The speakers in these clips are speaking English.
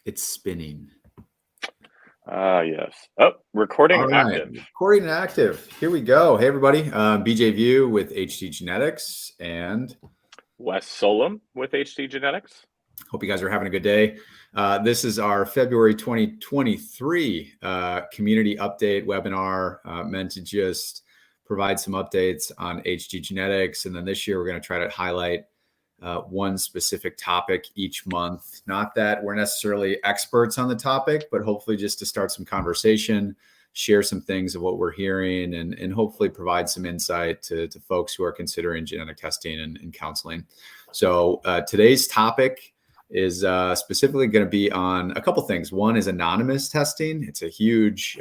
It's spinning. Yes. Oh, recording All right, active. recording active. Here we go. Hey, everybody. BJ Viau with HD Genetics, and Wes Solem with HD Genetics. hope you guys are having a good day. This is our February 2023 community update webinar meant to just provide some updates on HD Genetics. And then this year, we're going to try to highlight one specific topic each month. Not that we're necessarily experts on the topic, but hopefully just to start some conversation, share some things of what we're hearing, and hopefully provide some insight to folks who are considering genetic testing and counseling. So today's topic is specifically going to be on a couple things. One is anonymous testing. It's a huge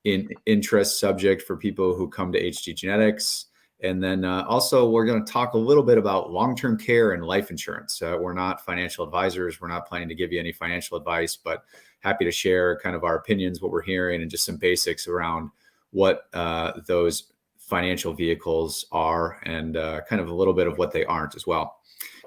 interest subject for people who come to HD Genetics. And then also, we're going to talk a little bit about long-term care and life insurance. We're not financial advisors. We're not planning to give you any financial advice, but happy to share kind of our opinions, what we're hearing, and just some basics around what those financial vehicles are and kind of a little bit of what they aren't as well.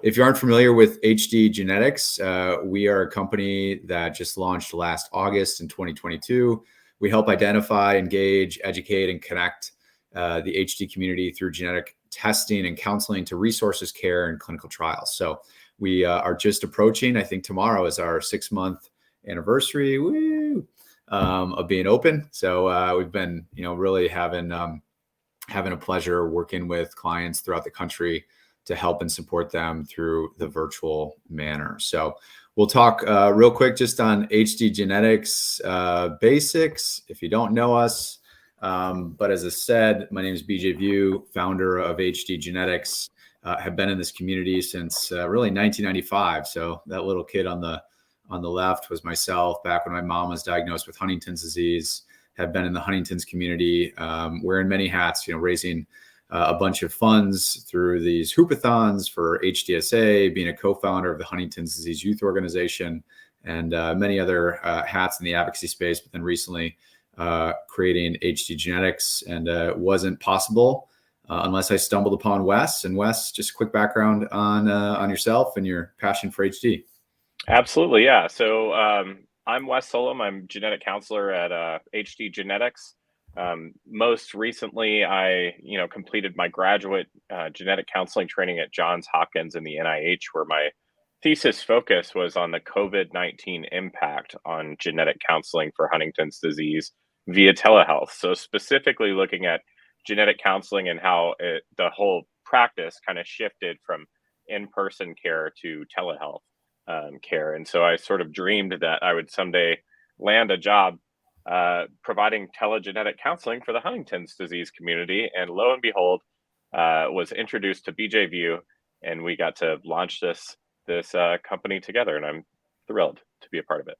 If you aren't familiar with HD Genetics, we are a company that just launched last August in 2022. We help identify, engage, educate, and connect the HD community through genetic testing and counseling to resources, care, and clinical trials. So we are just approaching, I think tomorrow is our 6-month anniversary of being open. So we've been, really having a pleasure working with clients throughout the country to help and support them through the virtual manner. So we'll talk real quick just on HD Genetics basics, if you don't know us. But as I said, my name is BJ Viau, founder of HD Genetics. Have been in this community since really 1995. So that little kid on the left was myself back when my mom was diagnosed with Huntington's disease. Have been in the Huntington's community, wearing many hats, raising a bunch of funds through these hoopathons for HDSA, being a co-founder of the Huntington's Disease Youth Organization, and many other hats in the advocacy space. But then recently, creating HD Genetics, and it wasn't possible unless I stumbled upon Wes. And Wes, just a quick background on yourself and your passion for HD. Absolutely, yeah. So I'm Wes Solem. I'm genetic counselor at HD Genetics. Most recently, I completed my graduate genetic counseling training at Johns Hopkins in the NIH, where my thesis focus was on the COVID-19 impact on genetic counseling for Huntington's disease via telehealth. So specifically looking at genetic counseling and how the whole practice kind of shifted from in-person care to telehealth care. And so I sort of dreamed that I would someday land a job providing telegenetic counseling for the Huntington's disease community. And lo and behold, was introduced to BJ Viau, and we got to launch this company together, and I'm thrilled to be a part of it.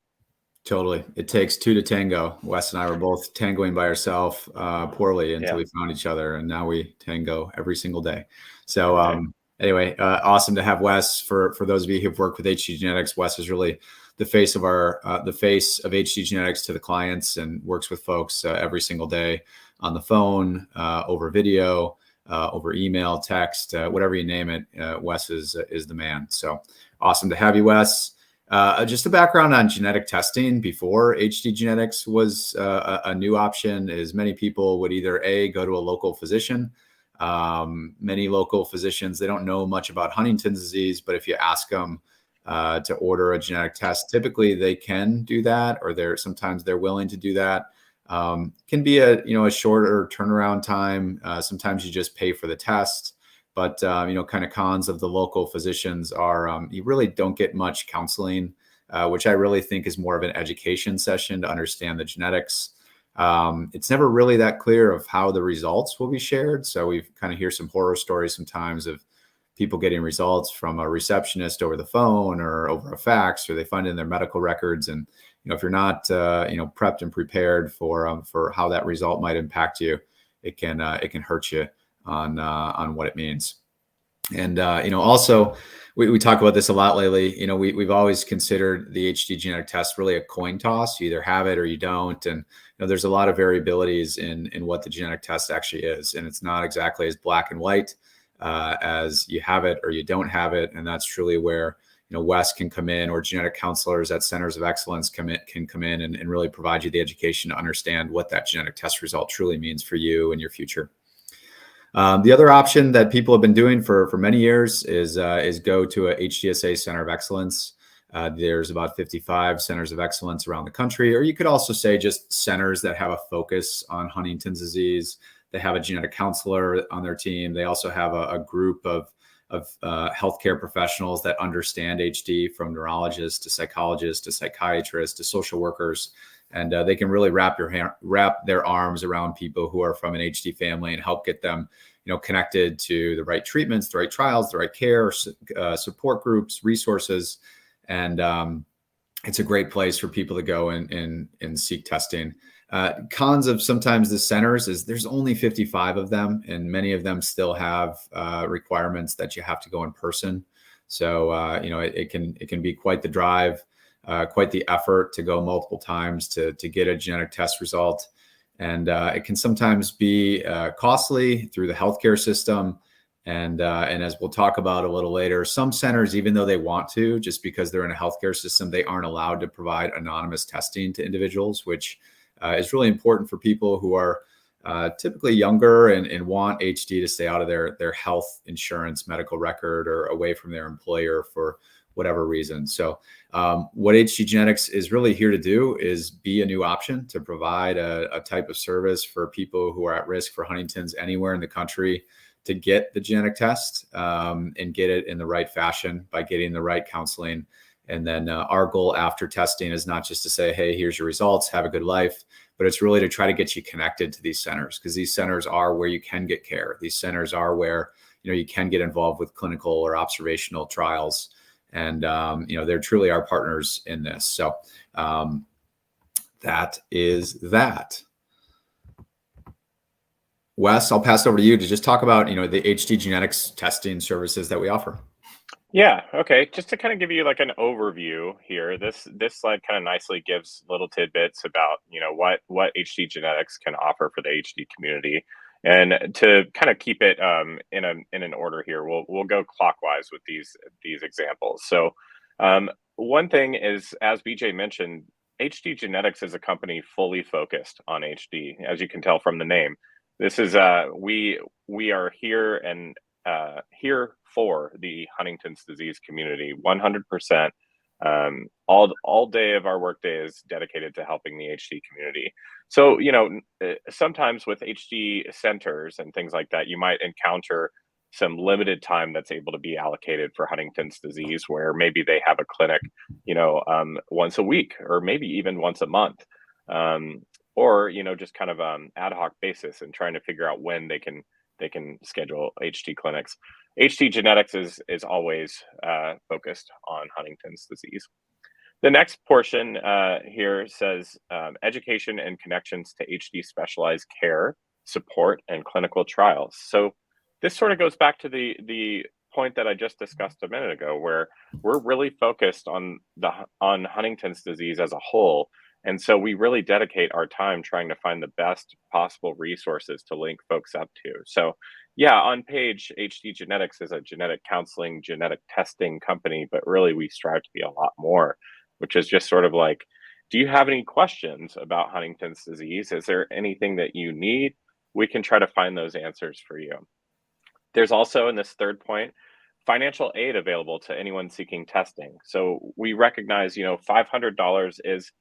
Totally. It takes two to tango. Wes and I were both tangoing by ourselves poorly until we found each other, and now we tango every single day. So anyway, awesome to have Wes. For those of you who've worked with HD Genetics, Wes is really the face of HD Genetics to the clients, and works with folks every single day on the phone, over video, over email, text, whatever you name it. Wes is the man. So awesome to have you, Wes. Just a background on genetic testing before HD Genetics was a new option is many people would either go to a local physician. Many local physicians, they don't know much about Huntington's disease, but if you ask them to order a genetic test, typically they can do that, or sometimes they're willing to do that. Can be a shorter turnaround time. Sometimes you just pay for the test. But, kind of cons of the local physicians are you really don't get much counseling, which I really think is more of an education session to understand the genetics. It's never really that clear of how the results will be shared. So we kind of hear some horror stories sometimes of people getting results from a receptionist over the phone or over a fax, or they find it in their medical records. And, if you're not, prepped and prepared for how that result might impact you, it can hurt you on what it means. And, also we talk about this a lot lately. We've always considered the HD genetic test really a coin toss. You either have it or you don't. And, there's a lot of variabilities in what the genetic test actually is. And it's not exactly as black and white as you have it or you don't have it. And that's truly where, Wes can come in, or genetic counselors at centers of excellence can come in and really provide you the education to understand what that genetic test result truly means for you and your future. The other option that people have been doing for many years is go to a HDSA center of excellence. There's about 55 centers of excellence around the country, or you could also say just centers that have a focus on Huntington's disease. They have a genetic counselor on their team. They also have a group of healthcare professionals that understand HD, from neurologists to psychologists to psychiatrists to social workers. And they can really wrap their arms around people who are from an HD family and help get them, connected to the right treatments, the right trials, the right care, support groups, resources. And it's a great place for people to go and seek testing. Cons of sometimes the centers is there's only 55 of them, and many of them still have requirements that you have to go in person. So it can be quite the drive, quite the effort to go multiple times to get a genetic test result. And it can sometimes be costly through the healthcare system. And as we'll talk about a little later, some centers, even though they want to, just because they're in a healthcare system, they aren't allowed to provide anonymous testing to individuals, which is really important for people who are typically younger and want HD to stay out of their health insurance medical record or away from their employer for whatever reason. So what HD Genetics is really here to do is be a new option to provide a type of service for people who are at risk for Huntington's anywhere in the country to get the genetic test and get it in the right fashion by getting the right counseling. And then our goal after testing is not just to say, hey, here's your results, have a good life, but it's really to try to get you connected to these centers, because these centers are where you can get care. These centers are where, you can get involved with clinical or observational trials. And, they're truly our partners in this. So that is that. Wes, I'll pass it over to you to just talk about, the HD Genetics testing services that we offer. Yeah, okay. Just to kind of give you like an overview here, this slide kind of nicely gives little tidbits about, what HD Genetics can offer for the HD community. And to kind of keep it in an order here, we'll go clockwise with these examples. So one thing is, as BJ mentioned, HD Genetics is a company fully focused on HD, as you can tell from the name. This is we are here and here for the Huntington's disease community, 100%. All day of our workday is dedicated to helping the HD community. So, sometimes with HD centers and things like that, you might encounter some limited time that's able to be allocated for Huntington's disease, where maybe they have a clinic, once a week, or maybe even once a month, or, just kind of ad hoc basis, and trying to figure out when they can schedule HD clinics. HD Genetics is always focused on Huntington's disease. The next portion here says education and connections to HD specialized care, support, and clinical trials. So this sort of goes back to the point that I just discussed a minute ago, where we're really focused on Huntington's disease as a whole. And so we really dedicate our time trying to find the best possible resources to link folks up to. So yeah, on page, HD Genetics is a genetic counseling, genetic testing company, but really we strive to be a lot more, which is just sort of like, do you have any questions about Huntington's disease? Is there anything that you need? We can try to find those answers for you. There's also, in this third point, financial aid available to anyone seeking testing. So we recognize, $500 is,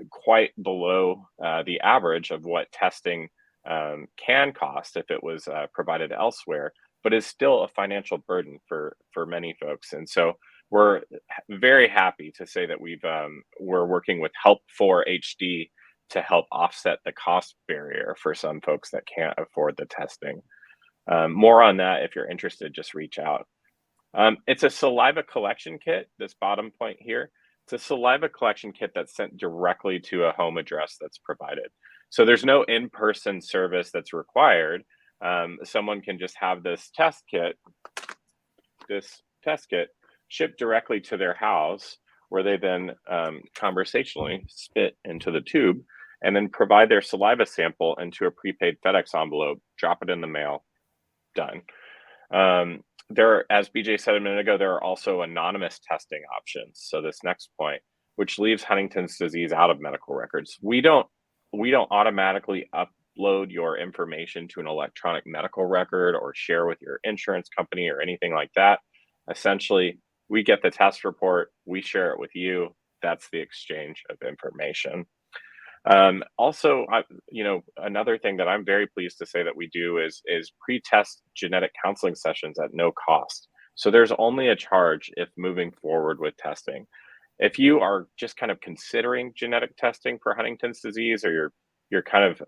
quite below the average of what testing can cost if it was provided elsewhere, but is still a financial burden for many folks. And so we're very happy to say that we're working with Help for HD to help offset the cost barrier for some folks that can't afford the testing. More on that, if you're interested, just reach out. It's a saliva collection kit, this bottom point here. It's a saliva collection kit that's sent directly to a home address that's provided. So there's no in-person service that's required. Someone can just have this test kit shipped directly to their house, where they then conversationally spit into the tube and then provide their saliva sample into a prepaid FedEx envelope, drop it in the mail, done. as BJ said a minute ago, there are also anonymous testing options. So this next point, which leaves Huntington's disease out of medical records. We don't automatically upload your information to an electronic medical record or share with your insurance company or anything like that. Essentially, we get the test report, we share it with you. That's the exchange of information. Also, another thing that I'm very pleased to say that we do is pre-test genetic counseling sessions at no cost. So there's only a charge if moving forward with testing. If you are just kind of considering genetic testing for Huntington's disease, or you're kind of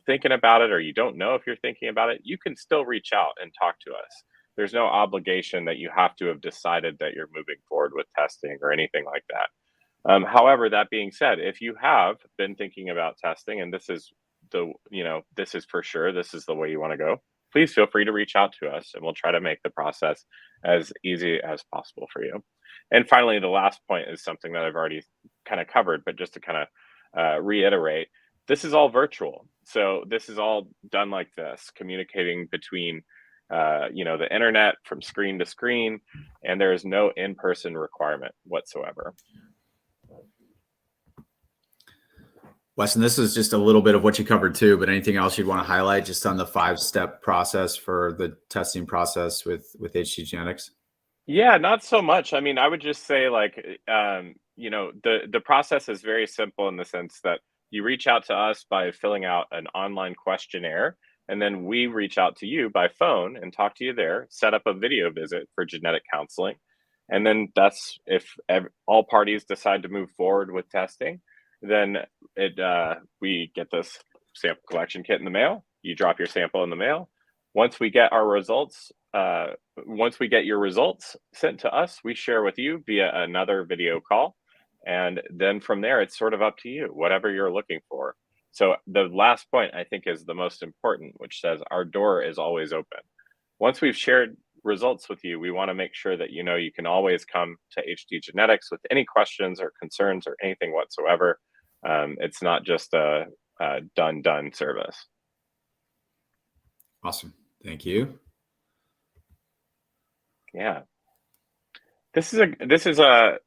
thinking about it, or you don't know if you're thinking about it, you can still reach out and talk to us. There's no obligation that you have to have decided that you're moving forward with testing or anything like that. However, that being said, if you have been thinking about testing and this is for sure, this is the way you want to go, please feel free to reach out to us and we'll try to make the process as easy as possible for you. And finally, the last point is something that I've already kind of covered, but just to kind of reiterate, this is all virtual. So this is all done like this, communicating between the internet from screen to screen, and there is no in-person requirement whatsoever. Weston, this is just a little bit of what you covered too, but anything else you'd want to highlight just on the 5-step process for the testing process with HD Genetics? Yeah, not so much. I mean, I would just say the process is very simple in the sense that you reach out to us by filling out an online questionnaire, and then we reach out to you by phone and talk to you there, set up a video visit for genetic counseling. And then that's if all parties decide to move forward with testing, then we get this sample collection kit in the mail. You drop your sample in the mail. Once we get our results, once we get your results sent to us, we share with you via another video call. And then from there, it's sort of up to you, whatever you're looking for. So the last point I think is the most important, which says our door is always open. Once we've shared results with you, we want to make sure that you can always come to HD Genetics with any questions or concerns or anything whatsoever. It's not just a done service. Awesome. Thank you. Yeah. This is a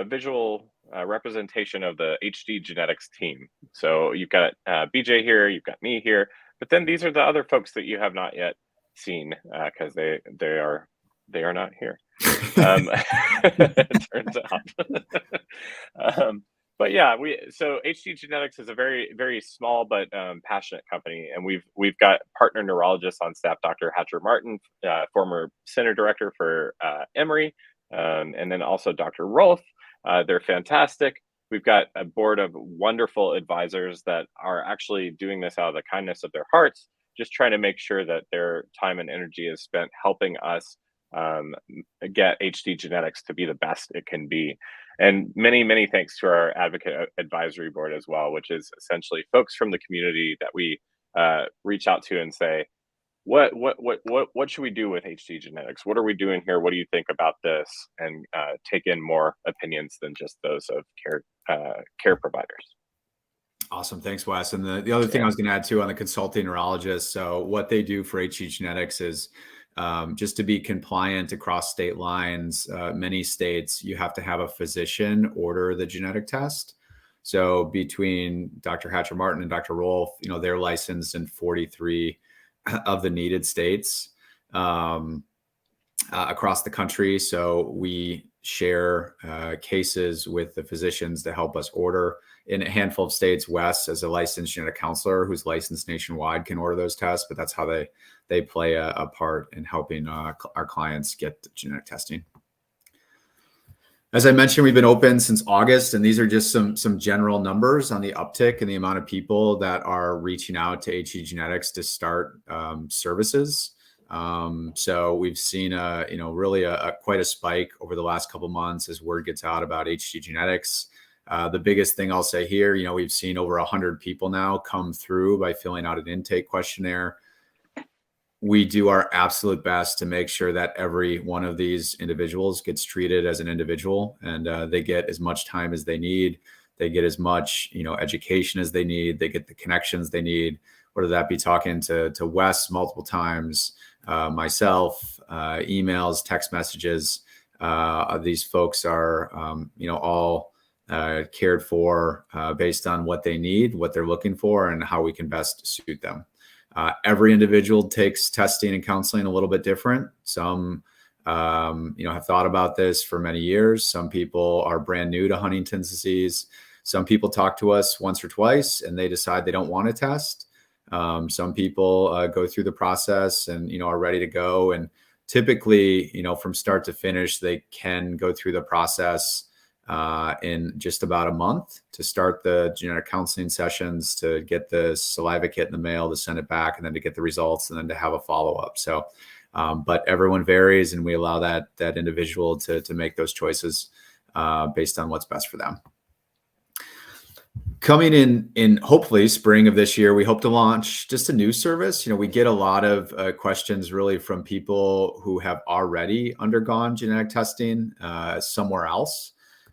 visual representation of the HD Genetics team. So you've got BJ here, you've got me here, but then these are the other folks that you have not yet seen because they are not here. It turns out. But yeah, so HD Genetics is a very, very small but passionate company, and we've got partner neurologists on staff, Dr. Hatcher Martin, former center director for Emory, and then also Dr. Rolf. They're fantastic. We've got a board of wonderful advisors that are actually doing this out of the kindness of their hearts, just trying to make sure that their time and energy is spent helping us get HD Genetics to be the best it can be. And many, many thanks to our advocate advisory board as well, which is essentially folks from the community that we reach out to and say, what should we do with HD Genetics? What are we doing here? What do you think about this? And take in more opinions than just those of care providers. Awesome. Thanks, Wes. And the other thing I was going to add too on the consulting neurologist. So what they do for HD Genetics is just to be compliant across state lines. Many states, you have to have a physician order the genetic test. So between Dr. Hatcher Martin and Dr. Rolf, they're licensed in 43 of the needed states across the country. So we share cases with the physicians to help us order. In a handful of states, Wes, as a licensed genetic counselor who's licensed nationwide, can order those tests, but that's how they play a part in helping our clients get genetic testing. As I mentioned, we've been open since August, and these are just some general numbers on the uptick and the amount of people that are reaching out to HD Genetics to start services. So we've seen really quite a spike over the last couple of months as word gets out about HD Genetics. The biggest thing I'll say here, we've seen over 100 people now come through by filling out an intake questionnaire. We do our absolute best to make sure that every one of these individuals gets treated as an individual, and they get as much time as they need. They get as much, education as they need. They get the connections they need, whether that be talking to Wes multiple times, myself, emails, text messages. These folks are, all cared for based on what they need, what they're looking for, and how we can best suit them. Every individual takes testing and counseling a little bit different. Some, have thought about this for many years. Some people are brand new to Huntington's disease. Some people talk to us once or twice and they decide they don't want to test. Some people go through the process and, are ready to go. And typically, from start to finish, they can go through the process in just about a month to start the genetic counseling sessions, to get the saliva kit in the mail, to send it back, and then to get the results, and then to have a follow-up. So, but everyone varies, and we allow that individual to make those choices based on what's best for them. Coming in hopefully spring of this year, we hope to launch just a new service. We get a lot of questions really from people who have already undergone genetic testing somewhere else,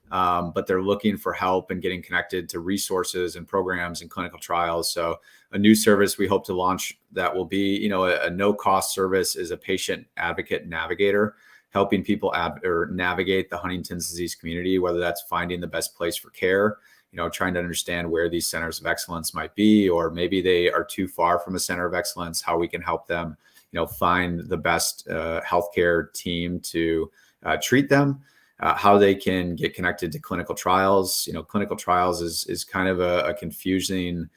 but they're looking for help and getting connected to resources and programs and clinical trials. So a new service we hope to launch that will be, a no-cost service is a patient advocate navigator, helping people navigate the Huntington's disease community, whether that's finding the best place for care, trying to understand where these centers of excellence might be, or maybe they are too far from a center of excellence, how we can help them, find the best healthcare team to treat them, how they can get connected to clinical trials. Clinical trials is kind of a confusing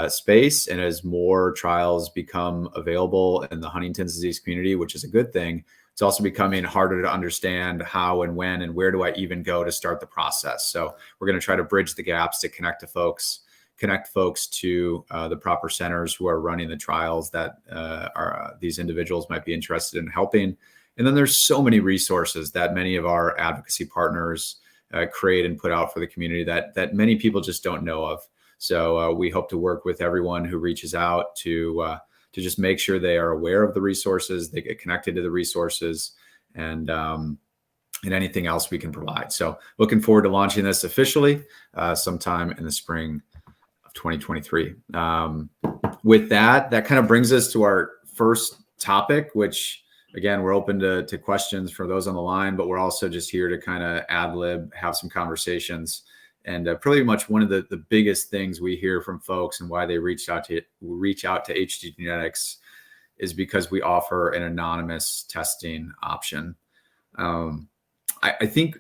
space. And as more trials become available in the Huntington's disease community, which is a good thing, it's also becoming harder to understand how and when and where do I even go to start the process. So we're going to try to bridge the gaps to connect folks to the proper centers who are running the trials that these individuals might be interested in helping. And then there's so many resources that many of our advocacy partners create and put out for the community that many people just don't know of. So we hope to work with everyone who reaches out to just make sure they are aware of the resources, they get connected to the resources, and anything else we can provide. So looking forward to launching this officially sometime in the spring of 2023. With that kind of brings us to our first topic, which again, we're open to questions for those on the line, but we're also just here to kind of ad lib, have some conversations. And pretty much one of the biggest things we hear from folks and why they reach out to HD Genetics is because we offer an anonymous testing option. I think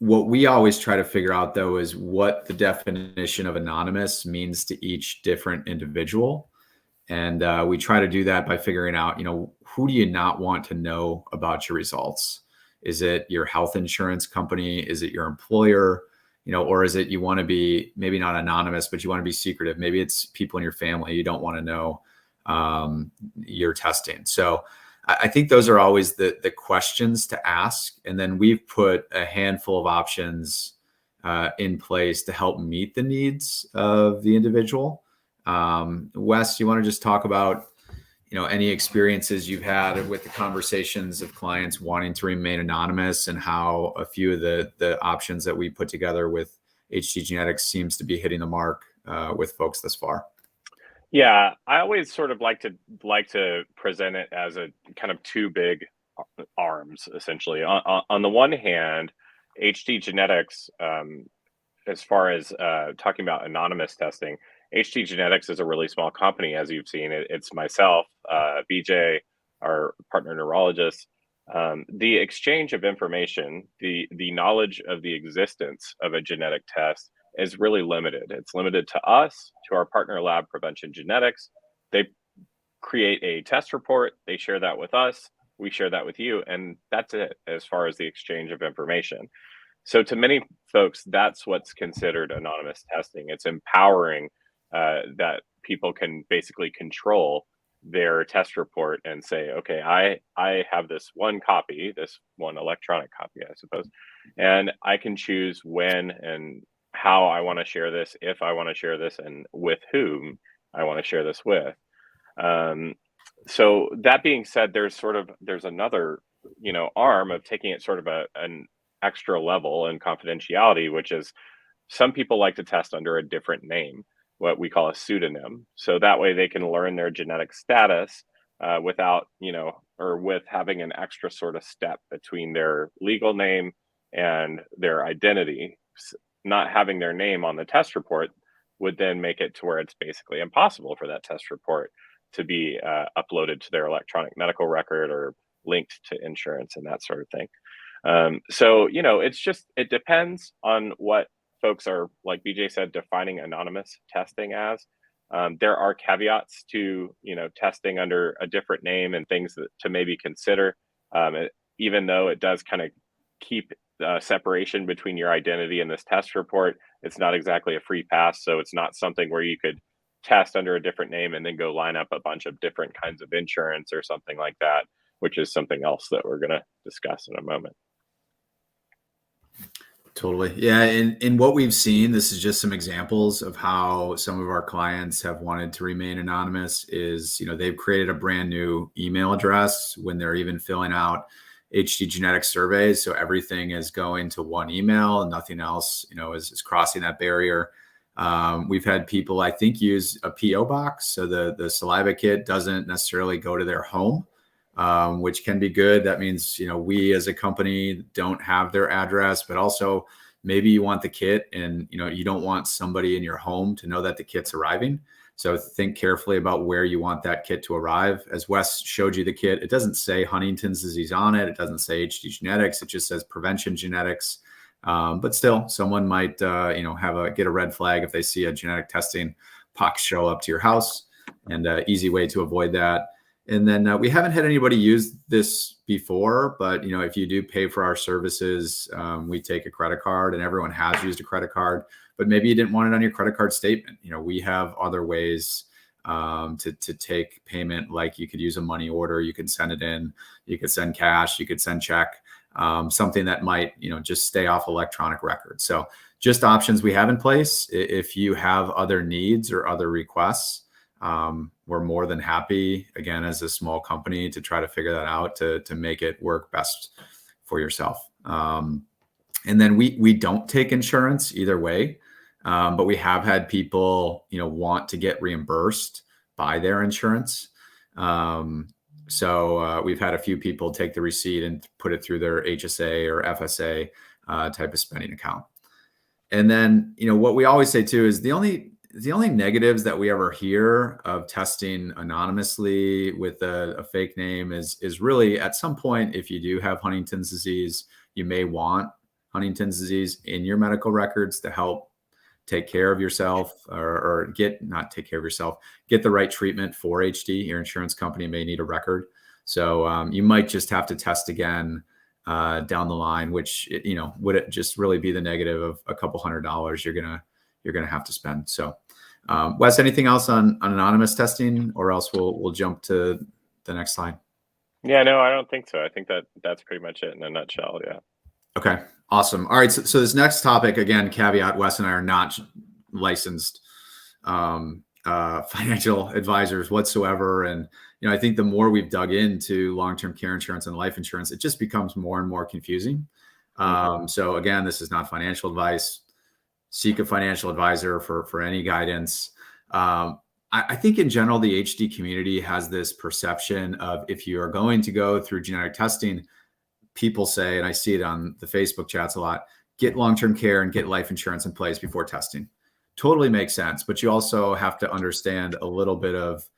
what we always try to figure out, though, is what the definition of anonymous means to each different individual. And we try to do that by figuring out, who do you not want to know about your results? Is it your health insurance company? Is it your employer? Or is it you want to be maybe not anonymous, but you want to be secretive? Maybe it's people in your family you don't want to know you're testing. So I think those are always the questions to ask. And then we've put a handful of options in place to help meet the needs of the individual. Wes, you want to just talk about any experiences you've had with the conversations of clients wanting to remain anonymous, and how a few of the options that we put together with HD Genetics seems to be hitting the mark with folks thus far? Yeah, I always sort of like to present it as a kind of two big arms, essentially. On the one hand, HD Genetics, as far as talking about anonymous testing, HD Genetics is a really small company, as you've seen. It's myself, BJ, our partner neurologist. The exchange of information, the knowledge of the existence of a genetic test is really limited. It's limited to us, to our partner lab, Prevention Genetics. They create a test report, they share that with us, we share that with you, and that's it as far as the exchange of information. So to many folks, that's what's considered anonymous testing. It's empowering that people can basically control their test report and say, okay, I have this one copy, this one electronic copy, I suppose, and I can choose when and how I want to share this, if I want to share this, and with whom I want to share this with. So that being said, there's another, arm of taking it sort of an extra level in confidentiality, which is some people like to test under a different name, what we call a pseudonym. So that way they can learn their genetic status without, or with having an extra sort of step between their legal name and their identity. Not having their name on the test report would then make it to where it's basically impossible for that test report to be uploaded to their electronic medical record or linked to insurance and that sort of thing. So, it depends on what folks are, like BJ said, defining anonymous testing as. There are caveats to, testing under a different name and things to maybe consider, even though it does kind of keep separation between your identity and this test report. It's not exactly a free pass. So it's not something where you could test under a different name and then go line up a bunch of different kinds of insurance or something like that, which is something else that we're going to discuss in a moment. Totally. Yeah. And what we've seen, this is just some examples of how some of our clients have wanted to remain anonymous is, they've created a brand new email address when they're even filling out HD genetic surveys. So everything is going to one email and nothing else, is crossing that barrier. We've had people, I think, use a PO box. So the saliva kit doesn't necessarily go to their home, which can be good. That means, we as a company don't have their address, but also maybe you want the kit and, you don't want somebody in your home to know that the kit's arriving. So think carefully about where you want that kit to arrive. As Wes showed you the kit, it doesn't say Huntington's disease on it. It doesn't say HD genetics. It just says prevention genetics. But still, someone might, get a red flag if they see a genetic testing box show up to your house, and easy way to avoid that. And then we haven't had anybody use this before, but if you do pay for our services, we take a credit card, and everyone has used a credit card, but maybe you didn't want it on your credit card statement. We have other ways to take payment, like you could use a money order, you can send it in, you could send cash, you could send check, something that might, just stay off electronic records. So just options we have in place. If you have other needs or other requests, we're more than happy, again, as a small company, to try to figure that out to make it work best for yourself. And then we don't take insurance either way, but we have had people, want to get reimbursed by their insurance. So we've had a few people take the receipt and put it through their HSA or FSA type of spending account. And then, what we always say too is the only negatives that we ever hear of testing anonymously with a fake name is really, at some point, if you do have Huntington's disease, you may want Huntington's disease in your medical records to help take care of yourself, or get the right treatment for HD. Your insurance company may need a record. So you might just have to test again down the line, which, would it just really be the negative of a couple $100 you're gonna have to spend. So Wes, anything else on anonymous testing, or else we'll jump to the next slide? Yeah, no, I don't think so. I think that's pretty much it in a nutshell. Yeah. Okay, awesome. All right, so this next topic, again, caveat: Wes and I are not licensed financial advisors whatsoever, and I think the more we've dug into long-term care insurance and life insurance, it just becomes more and more confusing. So again, this is not financial advice. Seek a financial advisor for any guidance. I think in general, the HD community has this perception of, if you are going to go through genetic testing, people say, and I see it on the Facebook chats a lot, get long-term care and get life insurance in place before testing. Totally makes sense. But you also have to understand a little bit of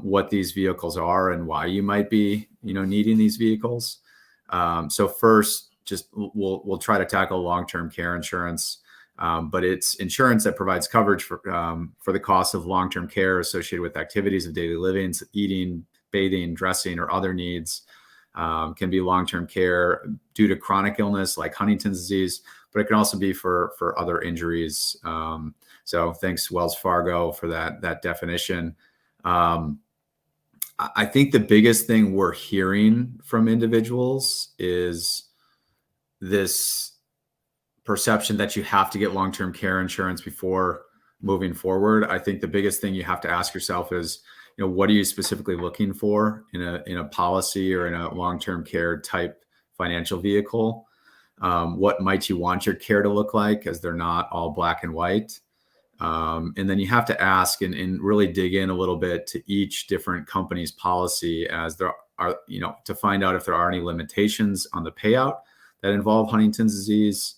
what these vehicles are and why you might be, needing these vehicles. So first, just we'll try to tackle long-term care insurance. But it's insurance that provides coverage for the cost of long-term care associated with activities of daily living, so eating, bathing, dressing, or other needs. Can be long-term care due to chronic illness like Huntington's disease, but it can also be for other injuries. So thanks, Wells Fargo, for that definition. I think the biggest thing we're hearing from individuals is this perception that you have to get long-term care insurance before moving forward. I think the biggest thing you have to ask yourself is, what are you specifically looking for in a policy or in a long-term care type financial vehicle? What might you want your care to look like, as they're not all black and white? And then you have to ask and really dig in a little bit to each different company's policy, as there are, to find out if there are any limitations on the payout that involve Huntington's disease.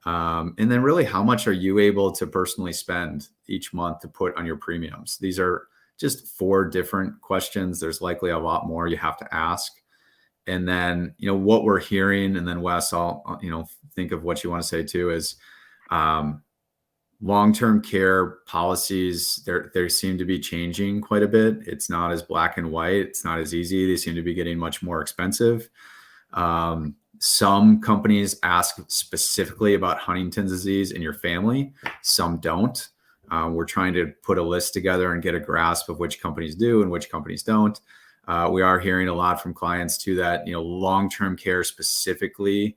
And then really, how much are you able to personally spend each month to put on your premiums? These are just 4 different questions. There's likely a lot more you have to ask. And then, what we're hearing, and then Wes, I'll, think of what you want to say too, is long-term care policies, they seem to be changing quite a bit. It's not as black and white. It's not as easy. They seem to be getting much more expensive. Some companies ask specifically about Huntington's disease in your family. Some don't. We're trying to put a list together and get a grasp of which companies do and which companies don't. We are hearing a lot from clients too that, long-term care specifically,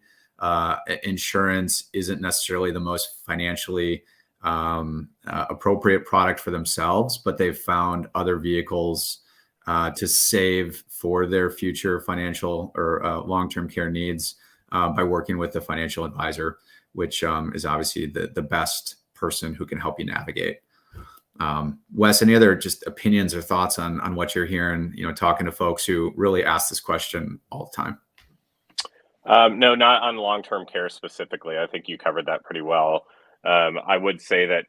insurance isn't necessarily the most financially appropriate product for themselves, but they've found other vehicles to save for their future financial or long-term care needs by working with the financial advisor, which is obviously the best person who can help you navigate. Wes, any other just opinions or thoughts on what you're hearing, talking to folks who really ask this question all the time? No, not on long-term care specifically. I think you covered that pretty well. I would say that,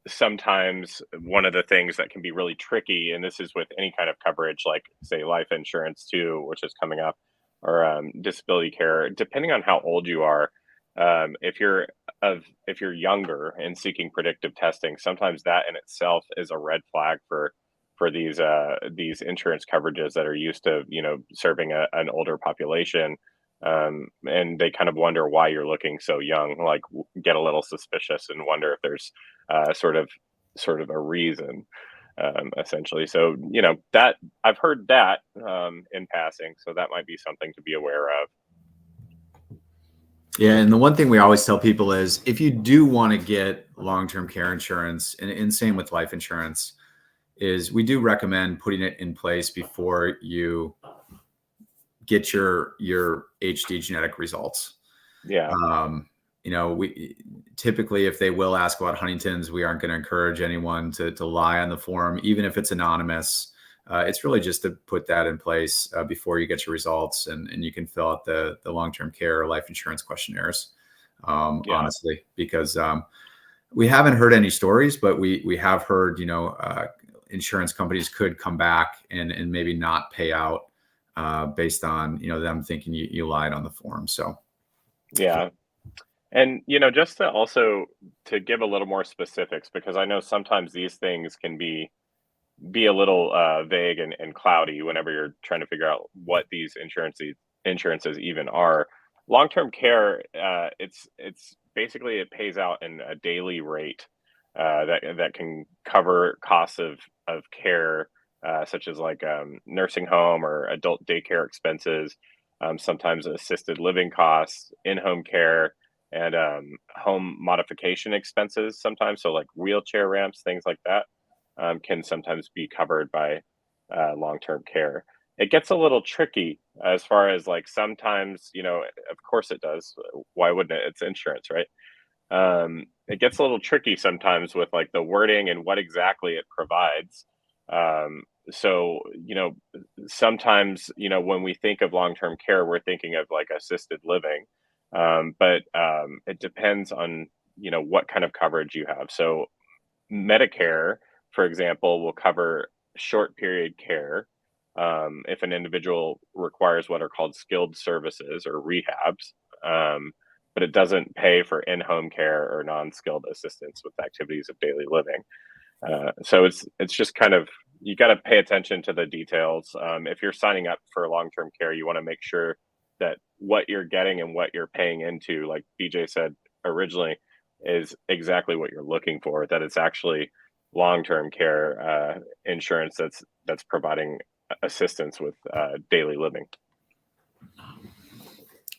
sometimes one of the things that can be really tricky, and this is with any kind of coverage, like say life insurance too, which is coming up, or disability care, depending on how old you are. If you're younger and seeking predictive testing, sometimes that in itself is a red flag for these insurance coverages that are used to, serving an older population. And they kind of wonder why you're looking so young, like get a little suspicious and wonder if there's sort of a reason, essentially. So, that I've heard that in passing, so that might be something to be aware of. Yeah, and the one thing we always tell people is if you do want to get long-term care insurance, and same with life insurance, is we do recommend putting it in place before you get your HD genetic results. Yeah. We typically, if they will ask about Huntington's, we aren't going to encourage anyone to lie on the form, even if it's anonymous. It's really just to put that in place before you get your results, and you can fill out the long-term care or life insurance questionnaires, honestly, because we haven't heard any stories, but we have heard, insurance companies could come back and maybe not pay out based on, them thinking you lied on the form. So, yeah. And, just to give a little more specifics, because I know sometimes these things can be a little vague and cloudy whenever you're trying to figure out what these insurances even are. Long-term care, it's basically, it pays out in a daily rate that can cover costs of care, such as like nursing home or adult daycare expenses, sometimes assisted living costs, in-home care, and home modification expenses sometimes. So like wheelchair ramps, things like that, can sometimes be covered by long-term care. It gets a little tricky as far as like sometimes, of course it does. Why wouldn't it? It's insurance, right? It gets a little tricky sometimes with like the wording and what exactly it provides. So, sometimes, when we think of long-term care, we're thinking of like assisted living. But it depends on, what kind of coverage you have. So Medicare, for example, will cover short period care if an individual requires what are called skilled services or rehabs, but it doesn't pay for in-home care or non-skilled assistance with activities of daily living. So it's just kind of, you got to pay attention to the details. If you're signing up for long-term care, you want to make sure that what you're getting and what you're paying into, like BJ said originally, is exactly what you're looking for, that it's actually long-term care insurance that's providing assistance with daily living.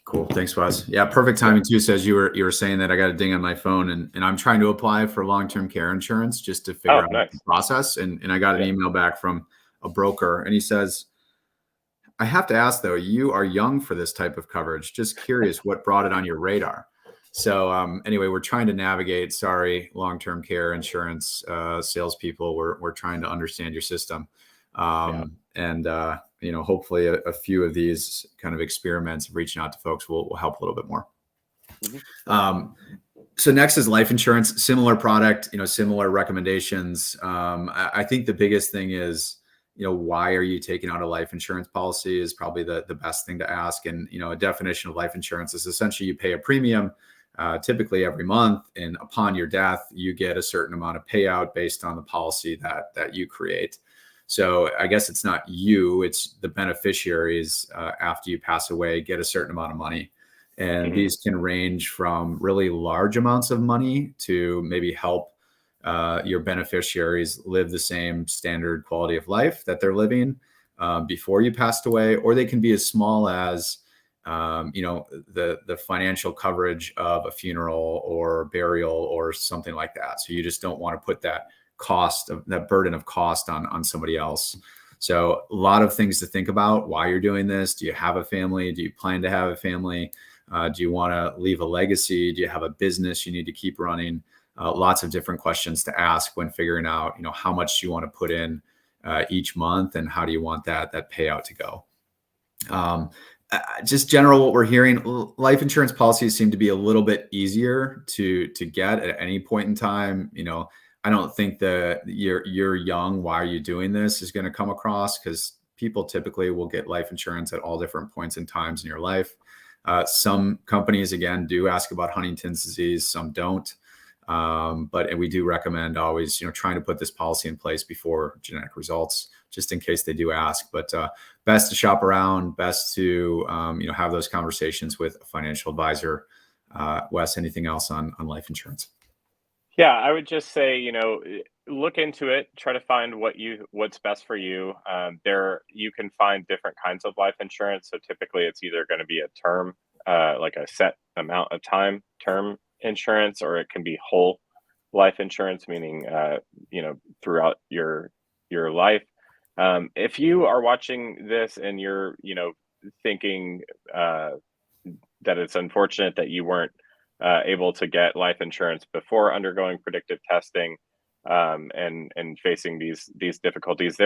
Cool. Thanks, Wes. Yeah, perfect timing too. Says you were saying that I got a ding on my phone, and I'm trying to apply for long-term care insurance just to figure out the process. And I got an email back from a broker, and he says, I have to ask though, you are young for this type of coverage. Just curious what brought it on your radar. So anyway, we're trying to navigate, sorry, long-term care insurance salespeople. We're trying to understand your system. And hopefully a few of these kind of experiments of reaching out to folks will help a little bit more. So next is life insurance, similar product, similar recommendations. I think the biggest thing is, why are you taking out a life insurance policy is probably the best thing to ask. And, a definition of life insurance is essentially you pay a premium typically every month, and upon your death, you get a certain amount of payout based on the policy that you create. So I guess it's not you, it's the beneficiaries after you pass away get a certain amount of money. And these can range from really large amounts of money to maybe help your beneficiaries live the same standard quality of life that they're living before you passed away, or they can be as small as the financial coverage of a funeral or burial or something like that. So you just don't want to put that burden of cost on somebody else. So a lot of things to think about. Why you're doing this? Do you have a family? Do you plan to have a family? Do you want to leave a legacy? Do you have a business you need to keep running? Lots of different questions to ask when figuring out, how much you want to put in each month, and how do you want that payout to go. Just general, what we're hearing, life insurance policies seem to be a little bit easier to get at any point in time. I don't think that you're young, why are you doing this is going to come across, because people typically will get life insurance at all different points and times in your life. Some companies, again, do ask about Huntington's disease, some don't. But we do recommend always, trying to put this policy in place before genetic results, just in case they do ask. But best to shop around, best to, have those conversations with a financial advisor. Wes, anything else on life insurance? Yeah, I would just say, look into it, try to find what's best for you. You can find different kinds of life insurance. So typically it's either going to be a term, like a set amount of time term insurance, or it can be whole life insurance, meaning, throughout your life. If you are watching this and you're, thinking that it's unfortunate that you weren't able to get life insurance before undergoing predictive testing, and facing these difficulties,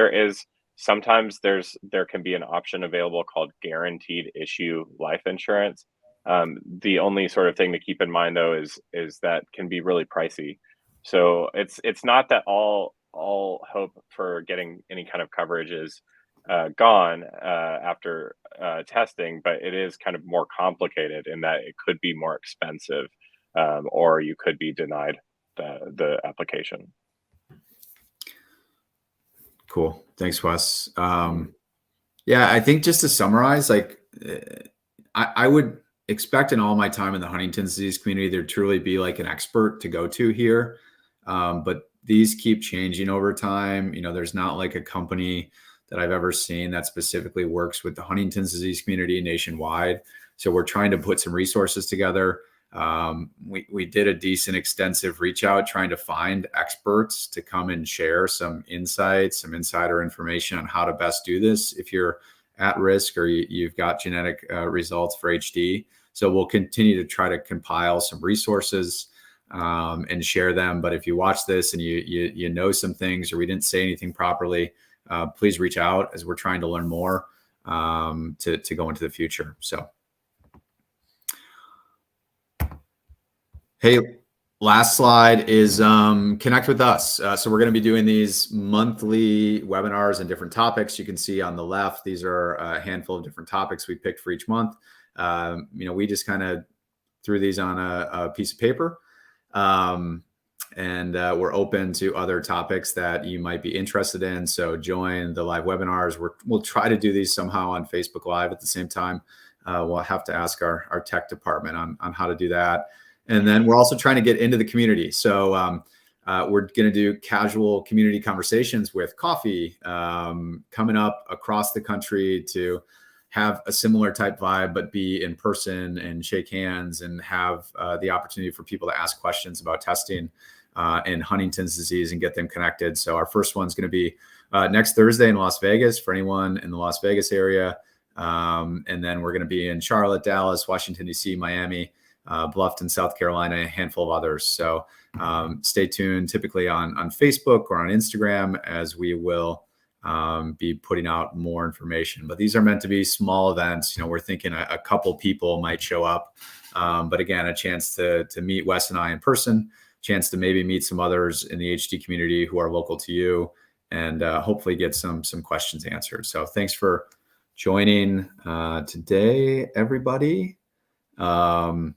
sometimes there can be an option available called guaranteed issue life insurance. The only sort of thing to keep in mind, though, is that can be really pricey. So it's not that all hope for getting any kind of coverage is gone after testing, but it is kind of more complicated in that it could be more expensive, or you could be denied the application. Cool. Thanks, Wes. Yeah, I think just to summarize, I would expect in all my time in the Huntington's disease community, there truly be like an expert to go to here. But these keep changing over time. There's not like a company that I've ever seen that specifically works with the Huntington's disease community nationwide. So we're trying to put some resources together. We did a decent extensive reach out trying to find experts to come and share some insights, some insider information on how to best do this if you're at risk or you've got genetic results for HD. So we'll continue to try to compile some resources and share them. But if you watch this and you know some things, or we didn't say anything properly, please reach out, as we're trying to learn more to go into the future. So, hey, last slide is connect with us. So we're going to be doing these monthly webinars and different topics. You can see on the left, these are a handful of different topics we picked for each month. We just kind of threw these on a piece of paper. And we're open to other topics that you might be interested in. So join the live webinars. We'll try to do these somehow on Facebook Live at the same time. We'll have to ask our tech department on how to do that. And then we're also trying to get into the community. So we're going to do casual community conversations with coffee coming up across the country to have a similar type vibe, but be in person and shake hands and have the opportunity for people to ask questions about testing and Huntington's disease and get them connected. So our first one's going to be next Thursday in Las Vegas for anyone in the Las Vegas area. And then we're going to be in Charlotte, Dallas, Washington, D.C., Miami, Bluffton, South Carolina, a handful of others. So stay tuned, typically on Facebook or on Instagram, as we will be putting out more information. But these are meant to be small events. We're thinking a couple people might show up. But again, a chance to meet Wes and I in person, chance to maybe meet some others in the HD community who are local to you, and hopefully get some questions answered. So thanks for joining today, everybody. And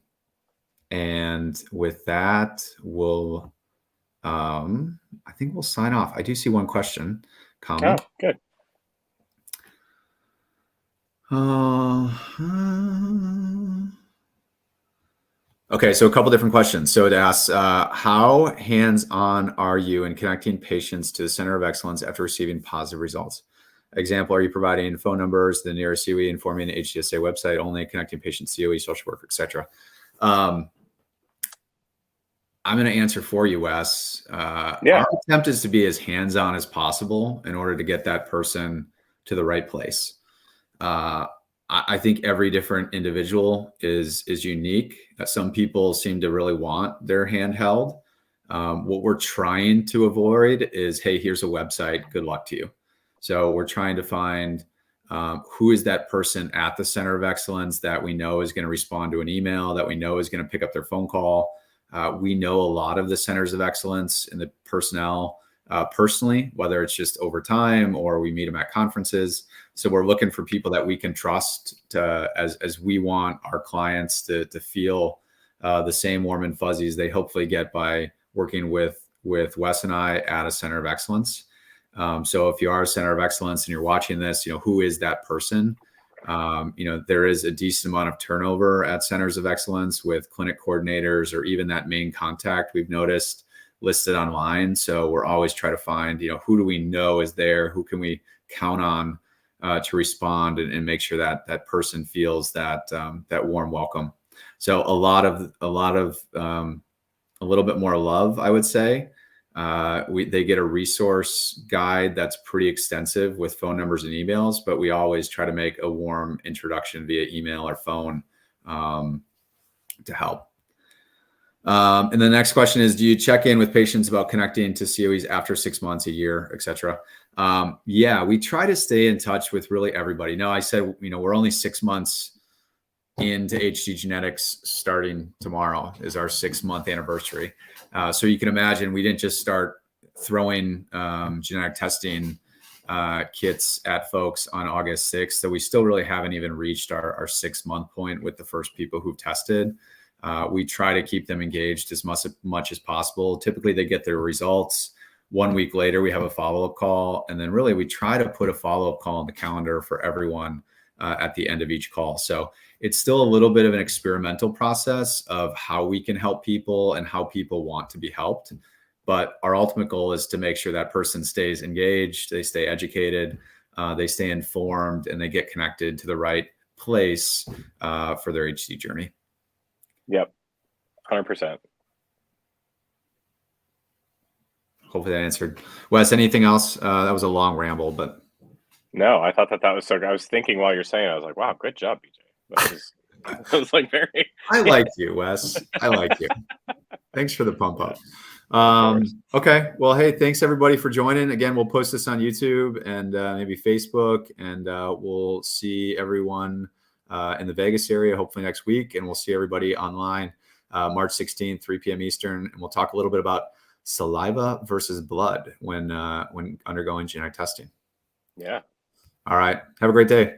with that, I think we'll sign off. I do see one question coming. Oh, good. Okay, so a couple different questions. So it asks, how hands-on are you in connecting patients to the Center of Excellence after receiving positive results? Example, are you providing phone numbers, the nearest COE, informing the HDSA website only, connecting patients, COE, social worker, etc.? I'm going to answer for you, Wes. Our attempt is to be as hands-on as possible in order to get that person to the right place. I think every different individual is unique. Some people seem to really want their hand held. What we're trying to avoid is, hey, here's a website, good luck to you. So we're trying to find who is that person at the Center of Excellence that we know is going to respond to an email, that we know is going to pick up their phone call. We know a lot of the Centers of Excellence and the personnel personally, whether it's just over time or we meet them at conferences. So we're looking for people that we can trust as we want our clients to feel the same warm and fuzzies they hopefully get by working with Wes and I at a Center of Excellence. So if you are a Center of Excellence and you're watching this, who is that person? There is a decent amount of turnover at Centers of Excellence with clinic coordinators or even that main contact we've noticed listed online. So we're always trying to find, who do we know is there? Who can we count on to respond and make sure that that person feels that warm welcome. So a little bit more love, I would say. They get a resource guide that's pretty extensive with phone numbers and emails, but we always try to make a warm introduction via email or phone to help. And the next question is, do you check in with patients about connecting to COEs after 6 months, a year, et cetera? Yeah, we try to stay in touch with really everybody. Now, I said, we're only 6 months into HD Genetics. Starting tomorrow is our 6-month anniversary. So you can imagine we didn't just start throwing genetic testing kits at folks on August 6th. So we still really haven't even reached our 6-month point with the first people who've tested. We try to keep them engaged as much as possible. Typically they get their results. 1 week later, we have a follow-up call. And then really we try to put a follow-up call on the calendar for everyone at the end of each call. So it's still a little bit of an experimental process of how we can help people and how people want to be helped. But our ultimate goal is to make sure that person stays engaged, they stay educated, they stay informed, and they get connected to the right place for their HD journey. Yep, 100%. Hopefully that answered. Wes, anything else? That was a long ramble, but. No, I thought that was so good. I was thinking while you're saying it, I was like, wow, good job, BJ. That was like very. I like you, Wes. I like you. Thanks for the pump up. Okay. Well, hey, thanks everybody for joining. Again, we'll post this on YouTube and maybe Facebook, and we'll see everyone in the Vegas area hopefully next week, and we'll see everybody online March 16th, 3 p.m. Eastern, and we'll talk a little bit about saliva versus blood when undergoing genetic testing. Yeah. All right. Have a great day.